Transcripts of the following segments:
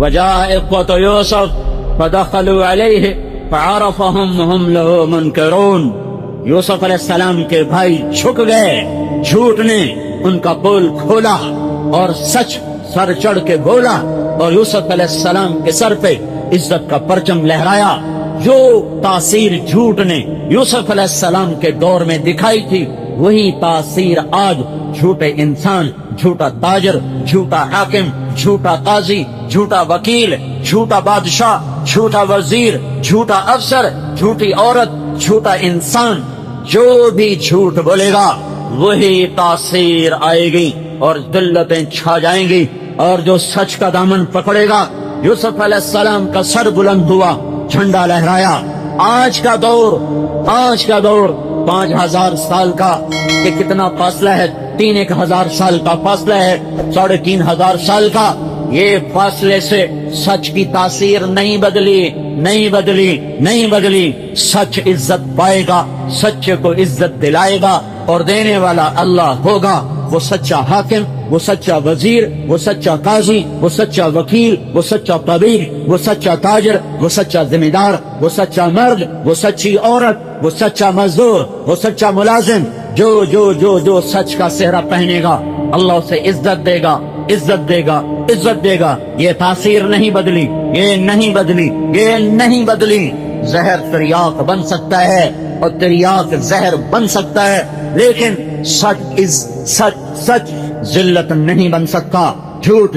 وجاء إخوة يوسف فدخلوا عليه فعرفهم وهم له منكرون. یوسف علیہ السلام کے بھائی جھک گئے، جھوٹ نے ان کا پول کھولا اور سچ سر چڑھ کے بولا، اور یوسف علیہ السلام کے سر پہ عزت کا پرچم لہرایا. جو تاثیر جھوٹ نے یوسف علیہ السلام کے دور میں دکھائی تھی، وہی تاثیر آج جھوٹے انسان، جھوٹا تاجر، جھوٹا حاکم، جھوٹا قاضی، جھوٹا وکیل، جھوٹا بادشاہ، جھوٹا وزیر، جھوٹا افسر، جھوٹی عورت، جھوٹا انسان، جو بھی جھوٹ بولے گا وہی تاثیر آئے گی اور ذلتیں چھا جائیں گی. اور جو سچ کا دامن پکڑے گا، یوسف علیہ السلام کا سر بلند ہوا، جھنڈا لہرایا. آج کا دور 5000 سال کا کہ کتنا فاصلہ ہے، 3000 سال کا فاصلہ ہے، 3500 سال کا. یہ فاصلے سے سچ کی تاثیر نہیں بدلی. سچ عزت پائے گا، سچ کو عزت دلائے گا، اور دینے والا اللہ ہوگا. وہ سچا حاکم، وہ سچا وزیر، وہ سچا قاضی، وہ سچا وکیل، وہ سچا طبیب، وہ سچا تاجر، وہ سچا ذمہ دار، وہ سچا مرد، وہ سچی عورت، وہ سچا مزدور، وہ سچا ملازم، جو سچ کا سہرا پہنے گا اللہ اسے عزت دے گا. یہ تاثیر نہیں بدلی. زہر تریاق بن سکتا ہے اور تریاق زہر بن سکتا ہے، لیکن سچ ذلت نہیں بن سکتا. جھوٹ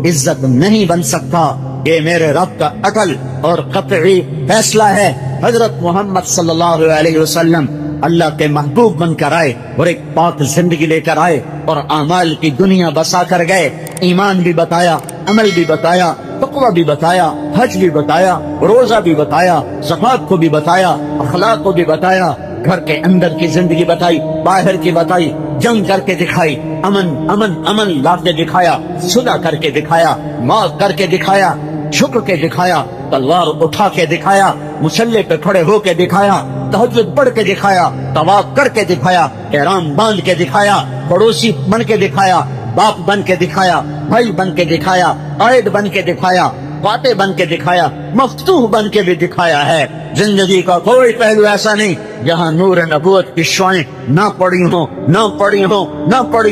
عزت نہیں بن سکتا. یہ میرے رب کا عقل اور قطعی فیصلہ ہے. حضرت محمد صلی اللہ علیہ وسلم اللہ کے محبوب بن کر آئے اور ایک پاک زندگی لے کر آئے اور اعمال کی دنیا بسا کر گئے. ایمان بھی بتایا، عمل بھی بتایا، تقوی بھی بتایا، حج بھی بتایا، روزہ بھی بتایا، زکوٰۃ کو بھی بتایا، اخلاق کو بھی بتایا، گھر کے اندر کی زندگی بتائی، باہر کی بتائی، جنگ کر کے دکھائی، امن لا کے دکھایا، صلح کر کے دکھایا، معاف کر کے دکھایا، جھک کے دکھایا، تلوار اٹھا کے دکھایا، مسلح پہ کھڑے ہو کے دکھایا، تہجد پڑھ کے دکھایا، طواف کر کے دکھایا، احرام باندھ کے دکھایا، پڑوسی بن کے دکھایا، باپ بن کے دکھایا، بھائی بن کے دکھایا، قائد بن کے دکھایا، فاتح بن کے دکھایا، مفتوح بن کے بھی دکھایا ہے. زندگی کا کوئی پہلو ایسا نہیں جہاں نور نبوت کی شعائیں نہ پڑی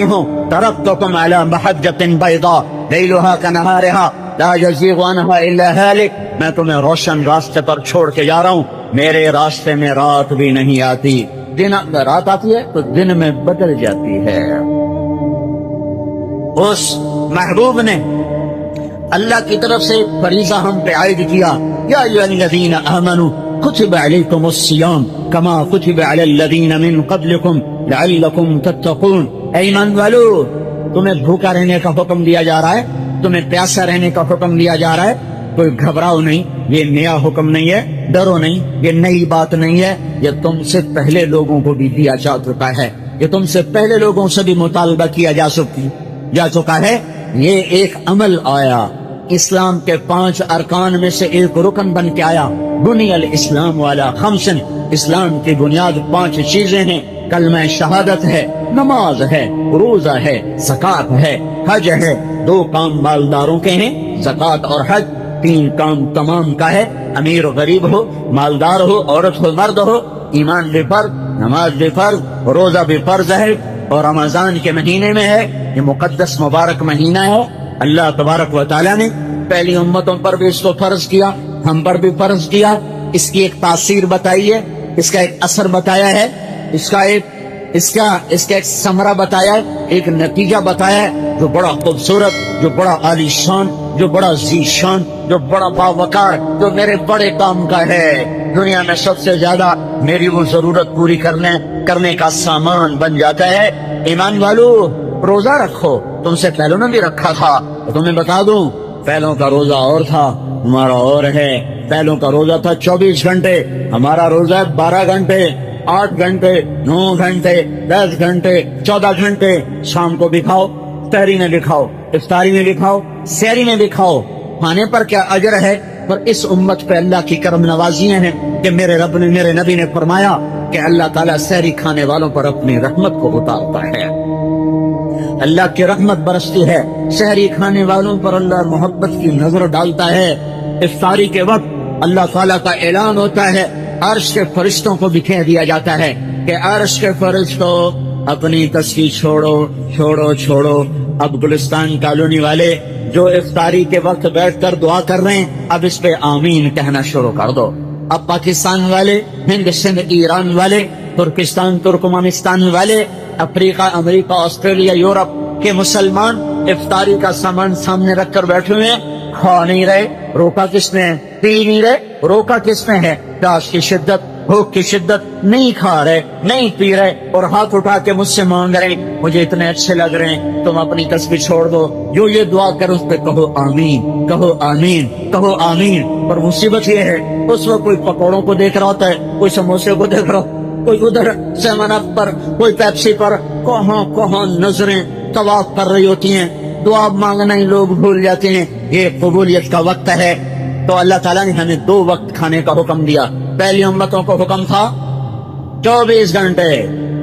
ہوں. ترکتکم علی محجۃ بیضاء لیلھا کنہارھا لا یزیغ عنھا الا ہالک. میں تمہیں روشن راستے پر چھوڑ کے جا رہا ہوں. میرے راستے میں رات بھی نہیں آتی. رات آتی ہے تو دن میں بدل جاتی ہے. اس محبوب نے اللہ کی طرف سے فریضہ ہم پہ عائد کیا. یا ایھا الذین آمنوا کتب علیکم الصیام کما کتب علی الذین من قبلکم لعلکم تتقون. اے ایمان والو، تمہیں بھوکا رہنے کا حکم دیا جا رہا ہے، تمہیں پیاسا رہنے کا حکم دیا جا رہا ہے. کوئی گھبراؤ نہیں، یہ نیا حکم نہیں ہے. ڈرو نہیں، یہ نئی بات نہیں ہے. یہ تم سے پہلے لوگوں کو بھی دیا جا چکا ہے. یہ تم سے پہلے لوگوں سے بھی مطالبہ کیا جا چکا ہے. یہ ایک عمل آیا، اسلام کے 5 ارکان میں سے ایک رکن بن کے آیا. بنی الاسلام علی 5. اسلام کی بنیاد 5 چیزیں ہیں. کلمہ شہادت ہے، نماز ہے، روزہ ہے، زکوٰۃ ہے، حج ہے. 2 کام مالداروں کے ہیں، زکوٰۃ اور حج. 3 کام تمام کا ہے، امیر و غریب ہو، مالدار ہو، عورت ہو، مرد ہو. ایمان بھی فرض، نماز بھی فرض، روزہ بھی فرض ہے. اور رمضان کے مہینے میں ہے، یہ مقدس مبارک مہینہ ہے. اللہ تبارک و تعالیٰ نے پہلی امتوں پر بھی اس کو فرض کیا، ہم پر بھی فرض کیا. اس کی ایک تاثیر بتائی ہے، اس کا ایک اثر بتایا ہے، اس کا ایک ثمرہ بتایا ہے، ایک نتیجہ بتایا ہے، جو بڑا خوبصورت، جو بڑا عالی شان، جو بڑا ذی شان، جو بڑا باوقار، جو میرے بڑے کام کا ہے. دنیا میں سب سے زیادہ میری وہ ضرورت پوری کرنے کا سامان بن جاتا ہے. ایمان والو، روزہ رکھو. تم سے پہلوں نے بھی رکھا تھا. تمہیں بتا دوں، پہلوں کا روزہ اور تھا، ہمارا اور ہے. پہلوں کا روزہ تھا 24 گھنٹے، ہمارا روزہ ہے 12 گھنٹے، 8 گھنٹے، 9 گھنٹے، 10 گھنٹے، 14 گھنٹے. شام کو بھی کھاؤ، سحری میں بھی کھاؤ، افطاری میں بھی کھاؤ، سحری میں بھی کھاؤ. کھانے پر کیا اجر ہے. پر اس امت پہ اللہ کی کرم نوازیاں ہیں کہ میرے رب نے، میرے نبی نے فرمایا کہ اللہ تعالیٰ سحری کھانے والوں پر اپنی رحمت کو اتارتا ہے. اللہ کی رحمت برستی ہے، سحری کھانے والوں پر اللہ محبت کی نظر ڈالتا ہے۔ افطاری کے وقت اللہ تعالیٰ کا اعلان ہوتا ہے، عرش کے فرشتوں کو بھی کہہ دیا جاتا ہے کہ عرش کے فرشتوں اپنی تسبیح چھوڑو چھوڑو چھوڑو۔ اب گلستان کالونی والے جو افطاری کے وقت بیٹھ کر دعا کر رہے ہیں، اب اس پہ آمین کہنا شروع کر دو۔ اب پاکستان والے، ہند سندھ ایران والے، ترکستان ترکمانستان والے، افریقہ امریکہ آسٹریلیا یورپ کے مسلمان افطاری کا سامان سامنے رکھ کر بیٹھے ہوئے ہیں، کھا نہیں رہے، روکا کس نے ہے؟ پی نہیں رہے، روکا کس نے ہے؟ پیاس کی شدت، بھوک کی شدت، نہیں کھا رہے نہیں پی رہے، اور ہاتھ اٹھا کے مجھ سے مانگ رہے ہیں مجھے اتنے اچھے لگ رہے ہیں، تم اپنی تسبیح چھوڑ دو، جو یہ دعا کرو اس پہ کہو آمین، کہو آمین، کہو آمین۔ پر مصیبت یہ ہے اس وقت کوئی پکوڑوں کو دیکھ رہا ہوتا ہے، کوئی سموسے کو دیکھ رہا ہو، کوئی ادھر سیون اپ پر، کوئی پیپسی پر، کہاں کہاں نظریں طواف کر رہی ہوتی ہیں، دعا مانگنا ہی لوگ بھول جاتے ہیں۔ یہ قبولیت کا وقت ہے، تو اللہ تعالیٰ نے ہمیں 2 وقت کھانے کا حکم دیا۔ پہلی امتوں کو حکم تھا 24 گھنٹے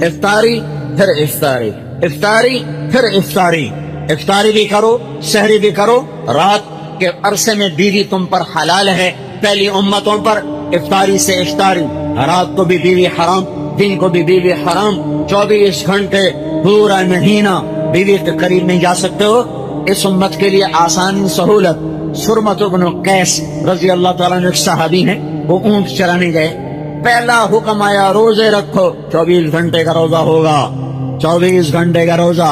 افطاری پھر افطاری، افطاری پھر افطاری، افطاری بھی کرو سحری بھی کرو۔ رات کے عرصے میں بیوی تم پر حلال ہے، پہلی امتوں پر افطاری سے افطاری، رات کو بھی بیوی حرام، دن کو بھی بیوی حرام، 24 گھنٹے پورا مہینہ بیوی کے قریب نہیں جا سکتے ہو۔ اس امت کے لیے آسان سہولت، سرمت بن قیس رضی اللہ تعالیٰ عنہ ایک صحابی ہیں، وہ اونٹ چرانے گئے، پہلا حکم آیا روزے رکھو، 24 گھنٹے کا روزہ ہوگا، 24 گھنٹے کا روزہ،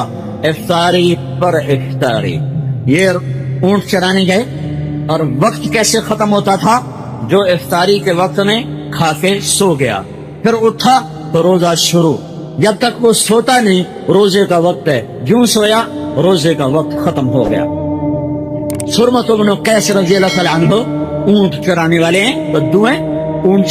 افطاری پر افطاری۔ یہ اونٹ چرانے گئے، اور وقت کیسے ختم ہوتا تھا؟ جو افطاری کے وقت میں کھا کے سو گیا، پھر اٹھا تو روزہ شروع، جب تک وہ سوتا نہیں روزے کا وقت ہے، جوں سویا روزے کا وقت ختم ہو گیا۔ سرمت بن قیس رضی اللہ تعالیٰ عنہ اونٹ چرانے والے ہیں، بدو ہیں، اونٹ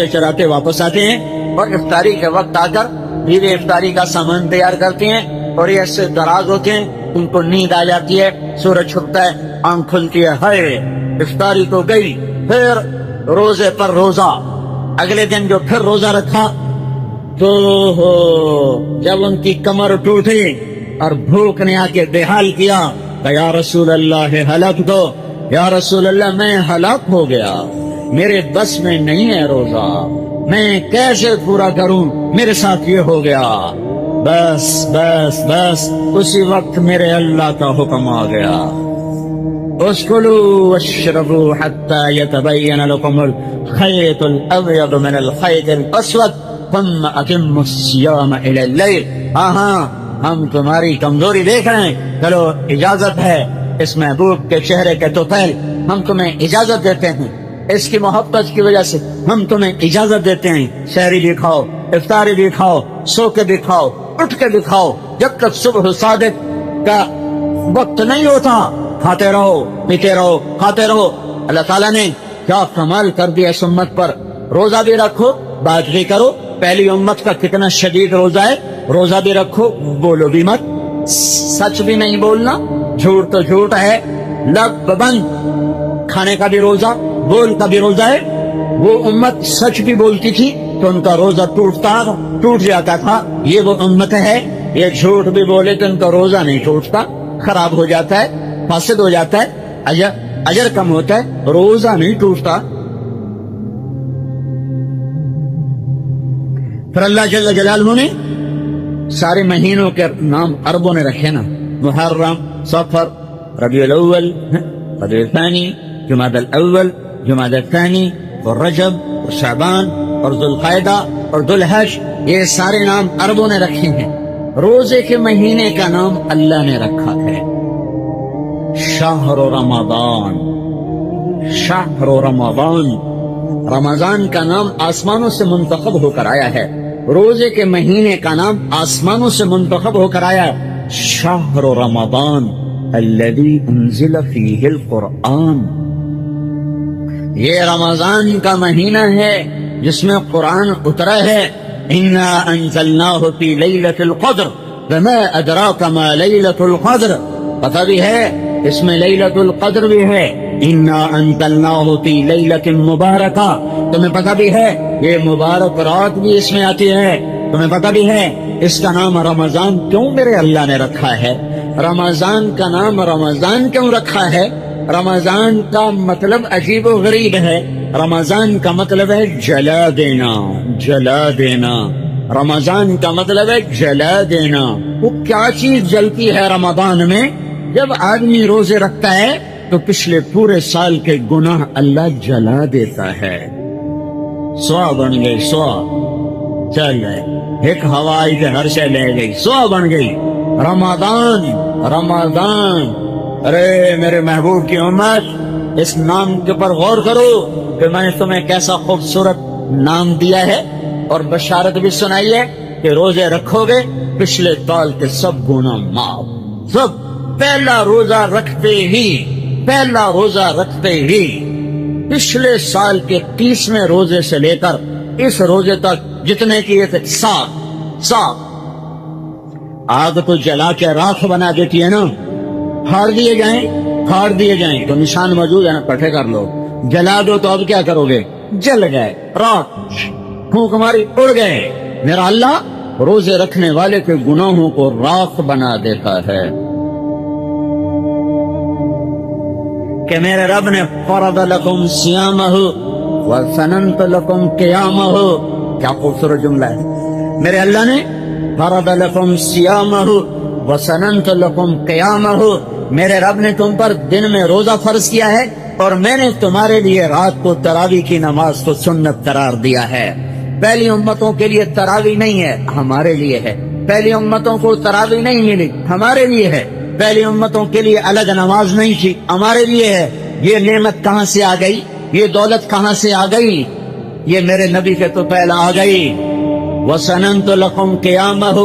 چراتے واپس آتے ہیں، اور افطاری کے وقت آ کر بیوی افطاری کا سامان تیار کرتے ہیں، اور یہ ایسے دراز ہوتے ہیں، ان کو نیند آ جاتی ہے، سورج چھپتا ہے، آنکھ کھلتی ہے، ہائے افطاری تو گئی، پھر روزے پر روزہ۔ اگلے دن جو پھر روزہ رکھا تو جب ان کی کمر ٹوٹی اور بھوک نے آ کے بے حال کیا، یا رسول اللہ ہلاک دو، یا رسول اللہ میں ہلاک ہو گیا، میرے بس میں نہیں ہے روزہ، میں کیسے پورا کروں، میرے ساتھ یہ ہو گیا۔ بس بس بس اسی وقت میرے اللہ کا حکم آ گیا، اسکلوا واشربوا حتى يتبين لكم الخيط الابيض من الخيط الاسود ثم اتموا الصيام الى الليل۔ ہاں ہم تمہاری کمزوری دیکھ رہے ہیں، چلو اجازت ہے، اس محبوب کے چہرے کے طفیل ہم تمہیں اجازت دیتے ہیں، اس کی محبت کی وجہ سے ہم تمہیں اجازت دیتے ہیں، سحری بھی کھاؤ، افطاری بھی کھاؤ، سو کے بھی کھاؤ، اٹھ کے بھی کھاؤ، جب تک صبح صادق کا وقت نہیں ہوتا کھاتے رہو پیتے رہو کھاتے رہو۔ اللہ تعالیٰ نے کیا کمال کر دیا اس امت پر۔ روزہ بھی رکھو، بات بھی کرو، پہلی امت کا کتنا شدید روزہ ہے، روزہ بھی رکھو، بولو بھی مت، سچ بھی نہیں بولنا، جھوٹ تو جھوٹ ہے، لب بند، کھانے کا بھی روزہ، بول کا بھی روزہ ہے۔ وہ امت سچ بھی بولتی تھی تو ان کا روزہ ٹوٹ جاتا تھا، یہ وہ امت ہے یہ جھوٹ بھی بولے تو ان کا روزہ نہیں ٹوٹتا، خراب ہو جاتا ہے، فاسد ہو جاتا ہے، اجر کم ہوتا ہے، روزہ نہیں ٹوٹتا۔ پھر اللہ جل جلالہ نے سارے مہینوں کے نام عربوں نے رکھے نا، محرم، صفر، ربیع الاول، ربیع الثانی، جمادی الاول، جمادی الثانی، اور رجب، اور شعبان، اور ذوالقعدہ، اور ذوالحج، یہ سارے نام عربوں نے رکھے ہیں۔ روزے کے مہینے کا نام اللہ نے رکھا ہے، شہر رمضان، شہر رمضان۔ رمضان کا نام آسمانوں سے منتخب ہو کر آیا ہے، روزے کے مہینے کا نام آسمانوں سے منتخب ہو کر آیا ہے، شہر رمضان الذی انزل فیہ القرآن۔ یہ رمضان کا مہینہ ہے جس میں قرآن اترا ہے، انا انزلناہ فی لیلۃ القدر وما ادراک ما لیلۃ القدر، پتہ بھی ہے اس میں لیلۃ القدر بھی ہے، انا انزلناہ فی لیلۃ مبارکہ، تمہیں پتہ بھی ہے یہ مبارک رات بھی اس میں آتی ہے، تمہیں پتہ بھی ہے اس کا نام رمضان کیوں میرے اللہ نے رکھا ہے؟ رمضان کا نام رمضان کیوں رکھا ہے؟ رمضان کا مطلب عجیب و غریب ہے. رمضان کا مطلب ہے جلا دینا، جلا دینا. رمضان کا مطلب ہے جلا دینا. وہ کیا چیز جلتی ہے رمضان میں؟ جب آدمی روزے رکھتا ہے تو پچھلے پورے سال کے گناہ اللہ جلا دیتا ہے. سوا بن گئی، سوا چل گئے، ایک ہوا آئی کہ ہر شے لے گئی، سوا بن گئی. رمضان، رمضان. ارے میرے محبوب کی امت، اس نام کے پر غور کرو کہ میں نے تمہیں کیسا خوبصورت نام دیا ہے، اور بشارت بھی سنائی ہے کہ روزے رکھو گے پچھلے سال کے سب گناہ معاف. سب پہلا روزہ رکھتے ہی، پہلا روزہ رکھتے ہی پچھلے سال کے 30ویں روزے سے لے کر اس روزے تک جتنے کیے تھے صاف. آگ تو جلا کے راکھ بنا دیتی ہے نا. پھاڑ دیے جائیں، پھاڑ دیے جائیں تو نشان موجود ہے نا، کٹھے کر لو. جلا دو تو اب کیا کرو گے؟ جل گئے، راکھ پھونک ماری اڑ گئے. میرا اللہ روزے رکھنے والے کے گناہوں کو راکھ بنا دیتا ہے. کہ میرے رب نے فرض لکم صیامہ وسننت لکم قیامہ. کیا خوبصورت جملہ ہے. میرے اللہ نے فرض لکم صیامہ وسننت لکم قیامہ. میرے رب نے تم پر دن میں روزہ فرض کیا ہے اور میں نے تمہارے لیے رات کو تراویح کی نماز کو سنت قرار دیا ہے. پہلی امتوں کے لیے تراویح نہیں ہے، ہمارے لیے ہے. پہلی امتوں کو تراویح نہیں ملی، ہمارے لیے ہے. پہلی امتوں کے لیے الگ نماز نہیں تھی، ہمارے لیے ہے. یہ نعمت کہاں سے آ گئی؟ یہ دولت کہاں سے آ گئی؟ یہ میرے نبی کے تو پہلا آ گئی. وَسَنَنْتُ لَكُمْ قِيَامَهُ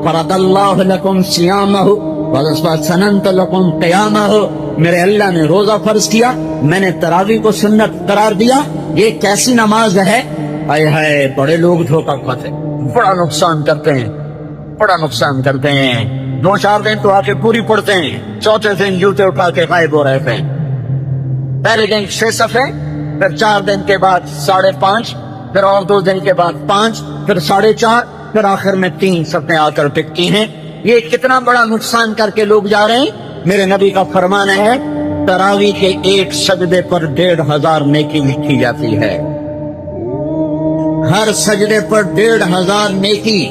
فَرَضَ اللَّهُ لَكُمْ صِيَامَهُ وَسَنَنْتُ لَكُمْ قِيَامَهُ. میرے اللہ نے روزہ فرض کیا، میں نے تراویح کو سنت قرار دیا. یہ کیسی نماز ہے؟ ہائے ہائے، بڑے لوگ دھوکہ کھاتے ہیں، بڑا نقصان کرتے ہیں، بڑا نقصان کرتے ہیں. 2-4 دن تو آ کے پوری پڑھتے ہیں، چوتھے دن جوتے اٹھا کے غائب ہو رہے ہیں. پہلے دن 6 صفحے، پھر 4 دن کے بعد 5.5، پھر اور 2 دن کے بعد 5، پھر 4.5، پھر آخر میں 3 صفحے آ کر ٹکتی ہیں. یہ کتنا بڑا نقصان کر کے لوگ جا رہے ہیں. میرے نبی کا فرمان ہے تراویح کے ایک سجدے پر 1500 نیکی لکھی جاتی ہے. ہر سجدے پر 1500 نیکی.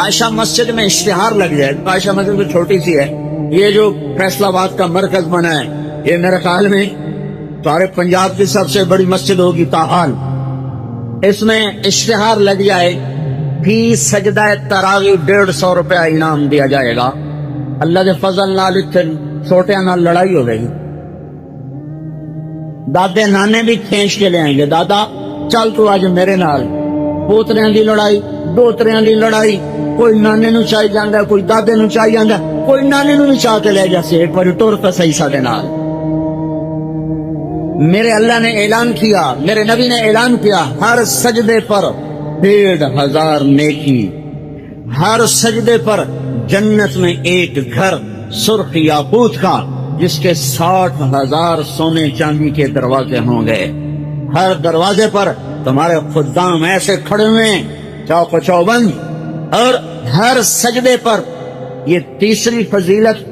عائشہ مسجد میں اشتہار لگ جائے. عائشہ مسجد تو چھوٹی سی ہے، یہ جو فیصل آباد کا مرکز بنا ہے یہ میرے خیال میں سارے پنجاب کی سب سے بڑی مسجد ہوگی تاحال. اس میں اشتہار لگ جائے فی سجدہ تراویح 150 روپیہ انعام دیا جائے گا. اللہ کے فضل نال چھوٹے نال لڑائی ہو گئی. دادے نانے بھی کھینچ کے لے آئیں گے، دادا چل تو آج میرے نال. پوتریاں دی لڑائی، دوتریاں دی لڑائی. کوئی نانے نو چاہی جاندا، کوئی دادے نو چاہی جاندا، کوئی نانے نو نہیں چاہ کے لے جاسے. ایک بار ٹور پہ صحیح ساڈے نال. میرے اللہ نے اعلان کیا، میرے نبی نے اعلان کیا، ہر سجدے پر 1500 نیکی. ہر سجدے پر جنت میں ایک گھر سرخ یاقوت کا جس کے 60,000 سونے چاندی کے دروازے ہوں گے. ہر دروازے پر تمہارے خدام ایسے کھڑے ہوئے چوک چوبند. اور ہر سجدے پر یہ تیسری فضیلت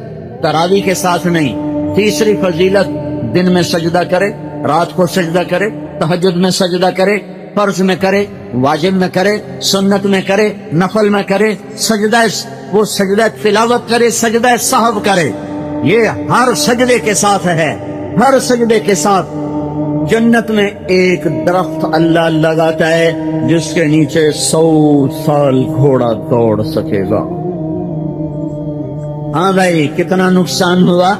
تراویح کے ساتھ نہیں، تیسری فضیلت دن میں سجدہ کرے، رات کو سجدہ کرے، تہجد میں سجدہ کرے، فرض میں کرے، واجب میں کرے، سنت میں کرے، نفل میں کرے، سجدہ وہ سجدہ تلاوت کرے، سجدہ سہو کرے. یہ ہر سجدے کے ساتھ ہے. ہر سجدے کے ساتھ جنت میں ایک درخت اللہ لگاتا ہے جس کے نیچے 100 سال گھوڑا دوڑ سکے گا. ہاں بھائی، کتنا نقصان ہوا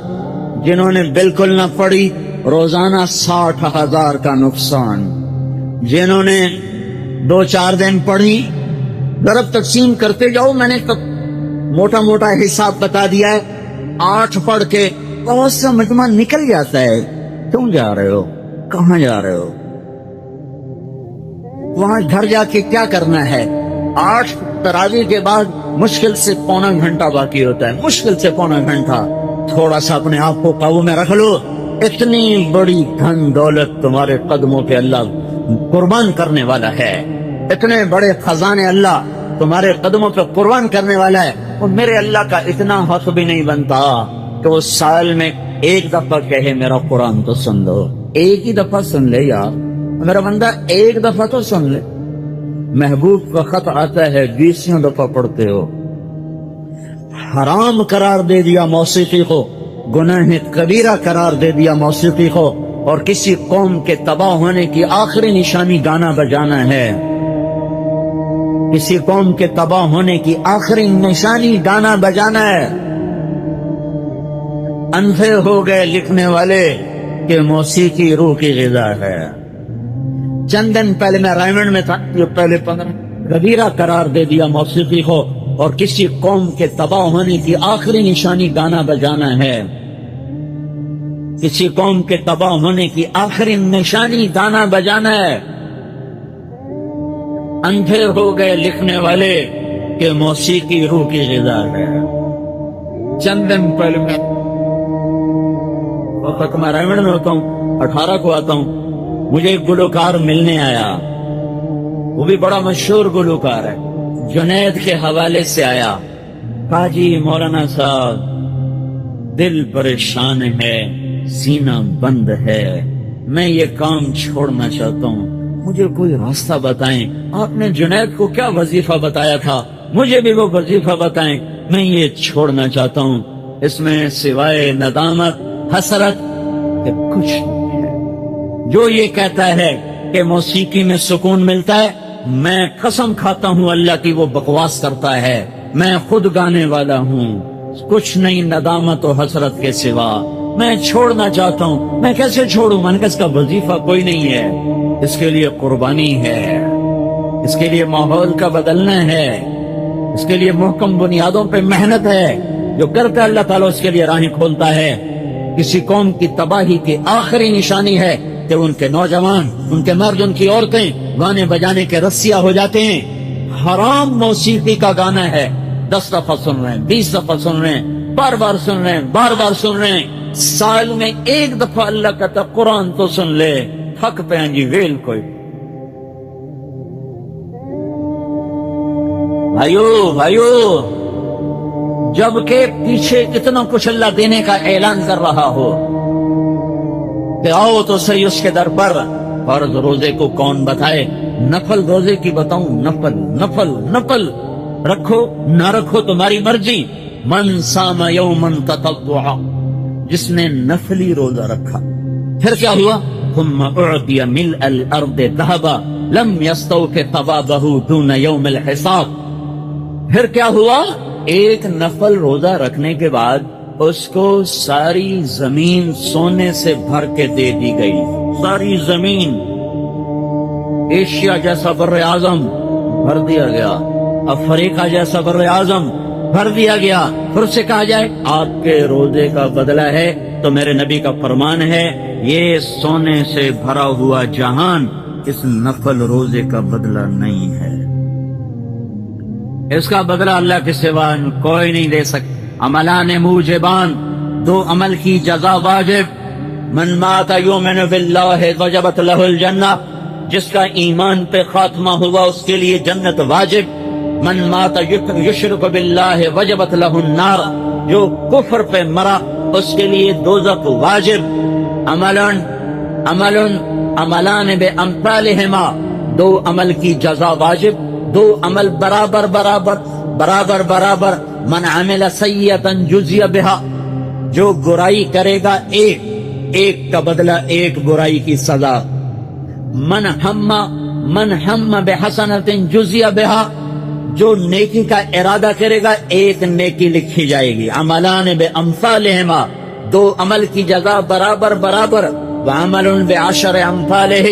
جنہوں نے بالکل نہ پڑھی، روزانہ 60,000 کا نقصان. جنہوں نے 2-4 دن پڑھی، ضرب تقسیم کرتے جاؤ. میں نے موٹا موٹا حساب بتا دیا ہے. 8 پڑھ کے بہت سا مجمع نکل جاتا ہے. کیوں جا رہے ہو؟ کہاں جا رہے ہو؟ وہاں گھر جا کے کیا کرنا ہے؟ 8 تراویح کے بعد مشکل سے پونا گھنٹہ باقی ہوتا ہے، مشکل سے پونا گھنٹہ. تھوڑا سا اپنے آپ کو قابو میں رکھ لو. اتنی بڑی دھن دولت تمہارے قدموں پہ اللہ قربان کرنے والا ہے. اتنے بڑے خزانے اللہ تمہارے قدموں پہ قربان کرنے والا ہے، اور میرے اللہ کا اتنا حق بھی نہیں بنتا کہ وہ سال میں ایک دفعہ کہے میرا قرآن تو سن لو۔ ایک ہی دفعہ سن لے یار، میرا بندہ ایک دفعہ تو سن لے۔ محبوب کا خط آتا ہے 20 دفعہ پڑھتے ہو۔ حرام قرار دے دیا موسیقی کو، گناہ کبیرہ قرار دے دیا موسیقی کو، اور کسی قوم کے تباہ ہونے کی آخری نشانی گانا بجانا ہے۔ کسی قوم کے تباہ ہونے کی آخری نشانی گانا بجانا ہے۔ اندھے ہو گئے لکھنے والے کہ موسیقی روح کی غذا ہے۔ چند دن پہلے میں رائمنڈ میں تھا، جو پہلے 15 کبیرہ قرار دے دیا موسیقی کو، اور کسی قوم کے تباہ ہونے کی آخری نشانی گانا بجانا ہے۔ کسی قوم کے تباہ ہونے کی آخری نشانی گانا بجانا ہے۔ اندھے ہو گئے لکھنے والے کہ موسیقی روح کی غذا ہے۔ چند دن پہلے میں وقت میں رائمنڈ میں ہوتا ہوں، 18 کو آتا ہوں، مجھے ایک گلوکار ملنے آیا، وہ بھی بڑا مشہور گلوکار ہے، جنید کے حوالے سے آیا۔ کہا جی مولانا صاحب دل پریشان ہے، سینہ بند ہے، میں یہ کام چھوڑنا چاہتا ہوں، مجھے کوئی راستہ بتائیں۔ آپ نے جنید کو کیا وظیفہ بتایا تھا، مجھے بھی وہ وظیفہ بتائیں، میں یہ چھوڑنا چاہتا ہوں، اس میں سوائے ندامت حسرت کہ کچھ نہیں ہے۔ جو یہ کہتا ہے کہ موسیقی میں سکون ملتا ہے، میں قسم کھاتا ہوں اللہ کی وہ بکواس کرتا ہے، میں خود گانے والا ہوں، کچھ نہیں ندامت و حسرت کے سوا، میں چھوڑنا چاہتا ہوں۔ میں کیسے چھوڑوں؟ میں نے کہا اس کا وظیفہ کوئی نہیں ہے، اس کے لیے قربانی ہے، اس کے لیے ماحول کا بدلنا ہے، اس کے لیے محکم بنیادوں پہ محنت ہے، جو کرتا اللہ تعالیٰ اس کے لیے راہیں کھولتا ہے۔ کسی قوم کی تباہی کی آخری نشانی ہے کہ ان کے نوجوان، ان کے مرد، ان کی عورتیں گانے بجانے کے رسیا ہو جاتے ہیں۔ حرام موسیقی کا گانا ہے، 10 دفعہ سن رہے ہیں، 20 دفعہ سن رہے ہیں، بار بار سن رہے ہیں، بار بار سن رہے ہیں۔ سال میں ایک دفعہ اللہ کہتا قرآن تو سن لے، حق پہ ہیں جی ویل کوئی۔ بھائیو جبکہ پیچھے اتنا کچھ اللہ دینے کا اعلان کر رہا ہو کہ آؤ تو صحیح اس کے در پر۔ فرض روزے کو کون بتائے؟ نفل روزے کی بتاؤں؟ نفل رکھو نہ رکھو تمہاری مرضی۔ من صام یوما تطوعا، جس نے نفلی روزہ رکھا، پھر کیا ہوا؟ ثم اعطی ملء الارض ذهبا لم يستوف ثوابه دون یوم الحساب۔ پھر کیا ہوا؟ ایک نفل روزہ رکھنے کے بعد اس کو ساری زمین سونے سے بھر کے دے دی گئی۔ ساری زمین، ایشیا جیسا بر اعظم بھر دیا گیا، افریقہ جیسا بر اعظم بھر دیا گیا۔ پھر سے کہا جائے آپ کے روزے کا بدلہ ہے، تو میرے نبی کا فرمان ہے یہ سونے سے بھرا ہوا جہان اس نفل روزے کا بدلہ نہیں ہے، اس کا بدلہ اللہ کے سوا کوئی نہیں دے سکتا۔ عملان موجبان، 2 عمل کی جزا واجب۔ من مات یؤمن باللہ وجبت لہ الجنہ، جس کا ایمان پہ خاتمہ ہوا اس کے لیے جنت واجب۔ من مات یشرک باللہ وجبت لہ النار، جو کفر پہ مرا اس کے لیے دوزخ واجب۔ عملان بامثالہما، 2 عمل کی جزا واجب، 2 عمل برابر۔ من عمل سیئتا جزی بہا، جو برائی کرے گا ایک کا بدلہ 1 برائی کی سزا۔ من ہم بحسنۃ جزی بہا، جو نیکی کا ارادہ کرے گا 1 نیکی لکھی جائے گی۔ عملان بامثالہما، 2 عمل کی جزا برابر۔ وعمل بعشر امثالہ،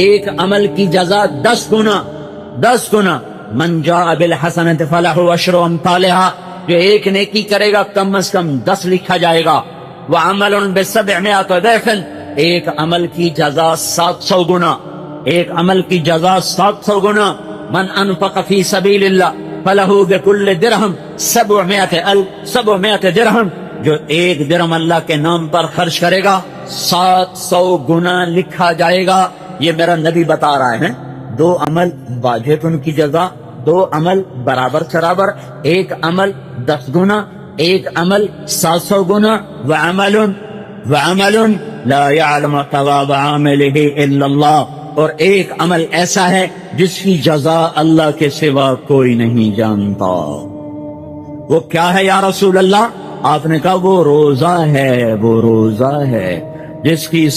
1 عمل کی جزا 10 گنا۔ من جاء بالحسنۃ فلہ عشر امثالہا، جو 1 نیکی کرے گا کم از کم 10 لکھا جائے گا۔ وعمل ب700 ضعف، 1 عمل کی جزا 700 گنا، 1 عمل کی جزا 700 گنا۔ من انفق فی سبیل اللہ فلہ بکل درہم 700 درہم، جو 1 درہم اللہ کے نام پر خرچ کرے گا 700 گنا لکھا جائے گا۔ یہ میرا نبی بتا رہا ہے۔ دو عمل واجب ان کی جزا، دو عمل برابر سرابر، ایک عمل 10 گنا، ایک عمل 700 گنا، وعمل لا يعلم ثواب عامله الا اللہ، اور ایک عمل ایسا ہے جس کی جزا اللہ کے سوا کوئی نہیں جانتا۔ وہ کیا ہے یا رسول اللہ؟ آپ نے کہا وہ روزہ ہے، وہ روزہ ہے جس کی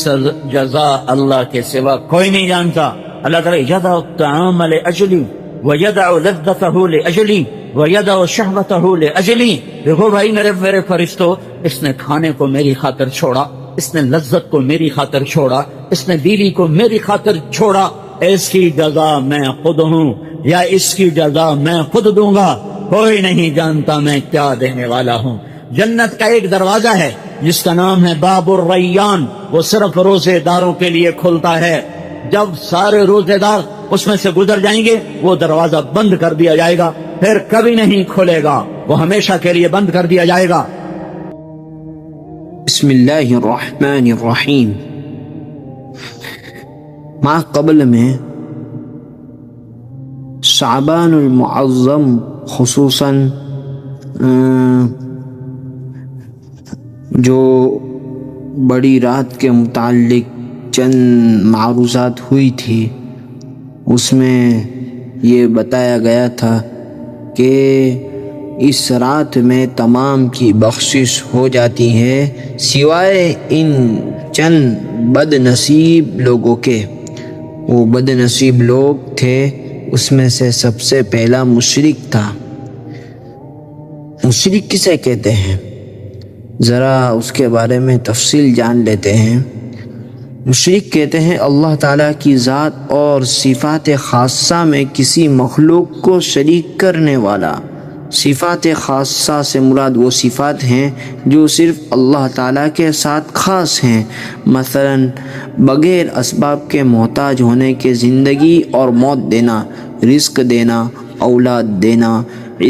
جزا اللہ کے سوا کوئی نہیں جانتا۔ اللہ تعالیٰ یدع الطعام لأجلی ویدع لذته لأجلی ویدع شہوته لأجلی۔ دیکھو بھائی میرے فرشتوں، اس نے کھانے کو میری خاطر چھوڑا، اس نے لذت کو میری خاطر چھوڑا، اس نے بیوی کو میری خاطر چھوڑا، اس کی جزا میں خود ہوں یا اس کی جزا میں خود دوں گا، کوئی نہیں جانتا میں کیا دینے والا ہوں۔ جنت کا ایک دروازہ ہے جس کا نام ہے باب الریان، وہ صرف روزے داروں کے لیے کھلتا ہے۔ جب سارے روزے دار اس میں سے گزر جائیں گے وہ دروازہ بند کر دیا جائے گا، پھر کبھی نہیں کھلے گا، وہ ہمیشہ کے لیے بند کر دیا جائے گا۔ بسم اللہ الرحمن الرحیم۔ ماہ قبل میں شعبان المعظم خصوصاً جو بڑی رات کے متعلق چند معروضات ہوئی تھی، اس میں یہ بتایا گیا تھا کہ اس رات میں تمام کی بخشش ہو جاتی ہے سوائے ان چند بد نصیب لوگوں کے۔ وہ بد نصیب لوگ تھے، اس میں سے سب سے پہلا مشرک تھا۔ مشرک کسے کہتے ہیں؟ ذرا اس کے بارے میں تفصیل جان لیتے ہیں۔ مشرک کہتے ہیں اللہ تعالیٰ کی ذات اور صفات خاصہ میں کسی مخلوق کو شریک کرنے والا۔ صفات خاصہ سے مراد وہ صفات ہیں جو صرف اللہ تعالیٰ کے ساتھ خاص ہیں، مثلا بغیر اسباب کے محتاج ہونے کے زندگی اور موت دینا، رزق دینا، اولاد دینا،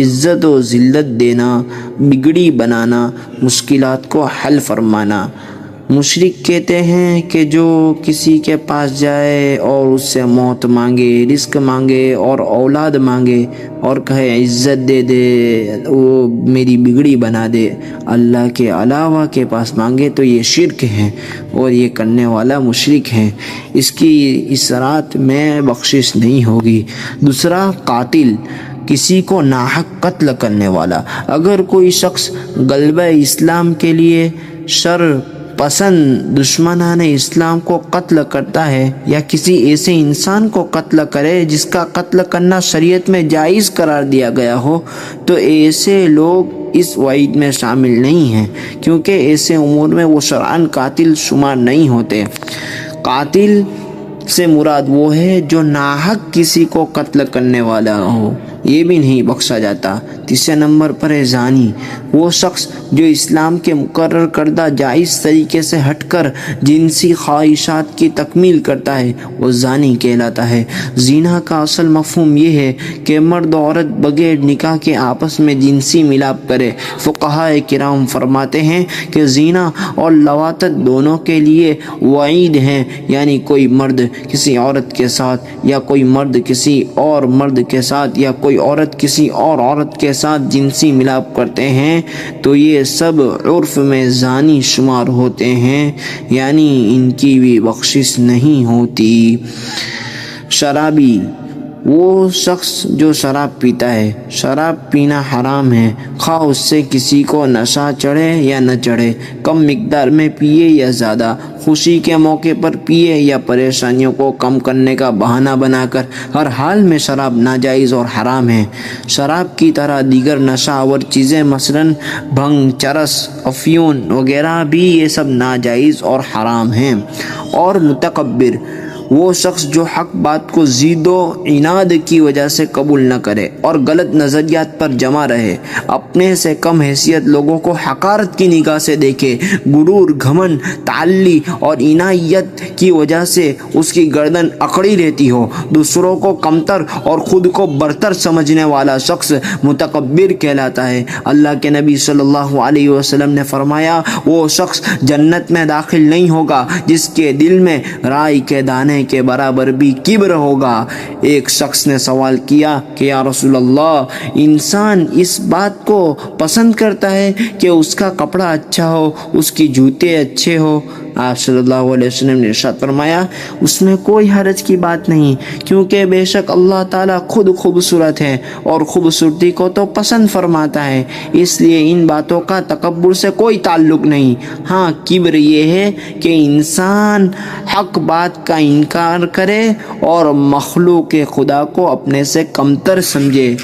عزت و ذلت دینا، بگڑی بنانا، مشکلات کو حل فرمانا۔ مشرک کہتے ہیں کہ جو کسی کے پاس جائے اور اس سے موت مانگے، رزق مانگے اور اولاد مانگے اور کہے عزت دے دے، وہ میری بگڑی بنا دے، اللہ کے علاوہ کے پاس مانگے تو یہ شرک ہے اور یہ کرنے والا مشرک ہے، اس کی اس رات میں بخشش نہیں ہوگی۔ دوسرا قاتل، کسی کو ناحق قتل کرنے والا۔ اگر کوئی شخص غلبہ اسلام کے لیے شر پسند دشمنان اسلام کو قتل کرتا ہے یا کسی ایسے انسان کو قتل کرے جس کا قتل کرنا شریعت میں جائز قرار دیا گیا ہو، تو ایسے لوگ اس وعید میں شامل نہیں ہیں، کیونکہ ایسے امور میں وہ شرعاً قاتل شمار نہیں ہوتے۔ قاتل سے مراد وہ ہے جو ناحق کسی کو قتل کرنے والا ہو، یہ بھی نہیں بخشا جاتا۔ تیسرے نمبر پر ہے زانی، وہ شخص جو اسلام کے مقرر کردہ جائز طریقے سے ہٹ کر جنسی خواہشات کی تکمیل کرتا ہے، وہ زانی کہلاتا ہے۔ زنا کا اصل مفہوم یہ ہے کہ مرد و عورت بغیر نکاح کے آپس میں جنسی ملاپ کرے۔ فقہاء کرام فرماتے ہیں کہ زنا اور لواطت دونوں کے لیے وعید ہیں، یعنی کوئی مرد کسی عورت کے ساتھ یا کوئی مرد کسی اور مرد کے ساتھ یا کوئی عورت کسی اور عورت کے ساتھ جنسی ملاپ کرتے ہیں تو یہ سب عرف میں زانی شمار ہوتے ہیں، یعنی ان کی بھی بخشش نہیں ہوتی۔ شرابی، وہ شخص جو شراب پیتا ہے۔ شراب پینا حرام ہے، خواہ اس سے کسی کو نشہ چڑھے یا نہ چڑھے، کم مقدار میں پیے یا زیادہ، خوشی کے موقع پر پیے یا پریشانیوں کو کم کرنے کا بہانہ بنا کر، ہر حال میں شراب ناجائز اور حرام ہے۔ شراب کی طرح دیگر نشہ آور چیزیں مثلاً بھنگ، چرس، افیون وغیرہ بھی یہ سب ناجائز اور حرام ہیں۔ اور متکبر، وہ شخص جو حق بات کو ضد و عناد کی وجہ سے قبول نہ کرے اور غلط نظریات پر جمع رہے، اپنے سے کم حیثیت لوگوں کو حقارت کی نگاہ سے دیکھے، غرور، گھمنڈ، تعلی اور عنایت کی وجہ سے اس کی گردن اکڑی رہتی ہو، دوسروں کو کمتر اور خود کو برتر سمجھنے والا شخص متکبر کہلاتا ہے۔ اللہ کے نبی صلی اللہ علیہ وسلم نے فرمایا، وہ شخص جنت میں داخل نہیں ہوگا جس کے دل میں رائی کے دانے دانے کے برابر بھی کبر ہوگا۔ ایک شخص نے سوال کیا کہ یا رسول اللہ، انسان اس بات کو پسند کرتا ہے کہ اس کا کپڑا اچھا ہو، اس کی جوتے اچھے ہو؟ آپ صلی اللہ علیہ وسلم نے ارشاد فرمایا اس میں کوئی حرج کی بات نہیں، کیونکہ بے شک اللہ تعالیٰ خود خوبصورت ہے اور خوبصورتی کو تو پسند فرماتا ہے، اس لیے ان باتوں کا تکبر سے کوئی تعلق نہیں۔ ہاں، کبر یہ ہے کہ انسان حق بات کا انکار کرے اور مخلوق خدا کو اپنے سے کمتر سمجھے۔